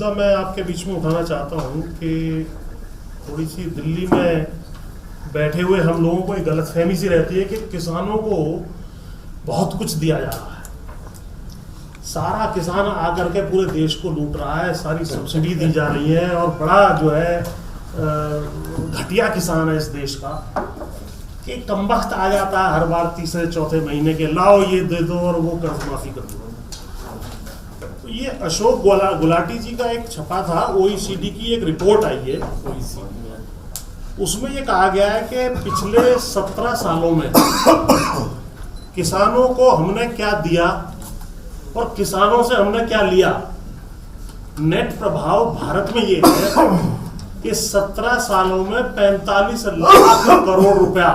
मुद्दा मैं आपके बीच में उठाना चाहता हूँ कि थोड़ी सी दिल्ली में बैठे हुए हम लोगों को एक गलतफहमी सी रहती है कि किसानों को बहुत कुछ दिया जा रहा है, सारा किसान आकर के पूरे देश को लूट रहा है, सारी सब्सिडी दी जा रही है और बड़ा जो है घटिया किसान है इस देश का कि कमबख्त आ जाता है हर बार तीसरे चौथे महीने के, लाओ ये दे दो और वो कर्ज माफी कर दो। तो ये अशोक गुलाटी जी का एक छपा था, OECD की एक रिपोर्ट आई है OECD में, उसमें ये कहा गया है कि पिछले 17 सालों में किसानों को हमने क्या दिया और किसानों से हमने क्या लिया। नेट प्रभाव भारत में ये है कि 17 सालों में 45 लाख करोड़ रुपया,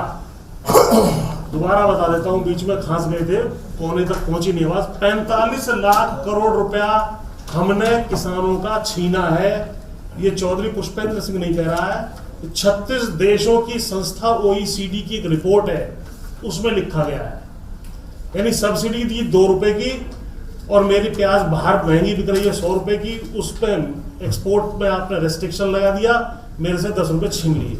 दोबारा बता देता हूं, बीच में खांस गए थे, कोने तक पहुंची नहीं आवाज, 45 लाख करोड़ रुपया हमने किसानों का छीना है। ये चौधरी पुष्पेंद्र सिंह नहीं कह रहा है, 36 देशों की संस्था OECD की एक रिपोर्ट है, उसमें लिखा गया है। यानी सब्सिडी दी 2 रुपए की और मेरी प्याज बाहर महंगी बिक रही है 100 रुपए की, उस पर एक्सपोर्ट में आपने रेस्ट्रिक्शन लगा दिया, मेरे से 10 रुपए छीन लिए,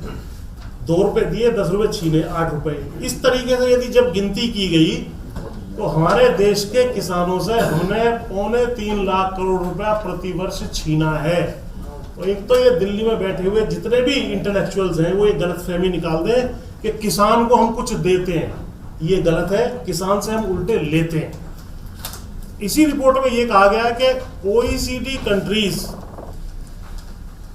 2 रुपए दिए 10 रुपए छीने 8 रुपए। इस तरीके से यदि जब गिनती की गई तो हमारे देश के किसानों से हमने 3.25 लाख करोड़ रुपया प्रतिवर्ष छीना है। तो एक तो ये दिल्ली में बैठे हुए जितने भी इंटेलेक्चुअल्स हैं वो ये गलतफहमी निकाल दें कि किसान को हम कुछ देते हैं, ये गलत है, किसान से हम उल्टे लेते हैं। इसी रिपोर्ट में यह कहा गया है कि OECD कंट्रीज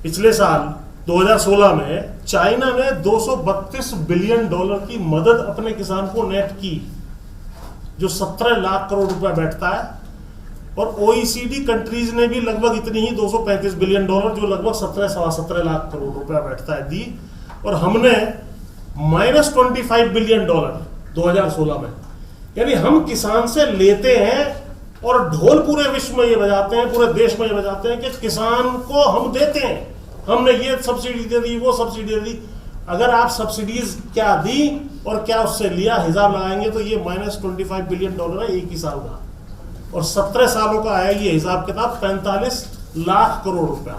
पिछले साल 2016 में चाइना ने 232 बिलियन डॉलर की मदद अपने किसान को नेट की, जो 17 लाख करोड़ रुपया बैठता है, और OECD कंट्रीज ने भी लगभग इतनी ही 235 बिलियन डॉलर, जो लगभग 17 लाख करोड़ रुपया बैठता है, दी। और हमने -25 बिलियन डॉलर 2016 में, यानी हम किसान से लेते हैं और ढोल पूरे विश्व में ये बजाते हैं, पूरे देश में ये बजाते हैं कि किसान को हम देते हैं, हमने ये सब्सिडी दे दी, वो सब्सिडी दे दी। अगर आप सब्सिडीज क्या दी और क्या उससे लिया हिसाब लगाएंगे तो ये -25 बिलियन डॉलर है एक ही साल का, और 17 सालों का है ये हिसाब किताब 45 लाख करोड़ रुपया।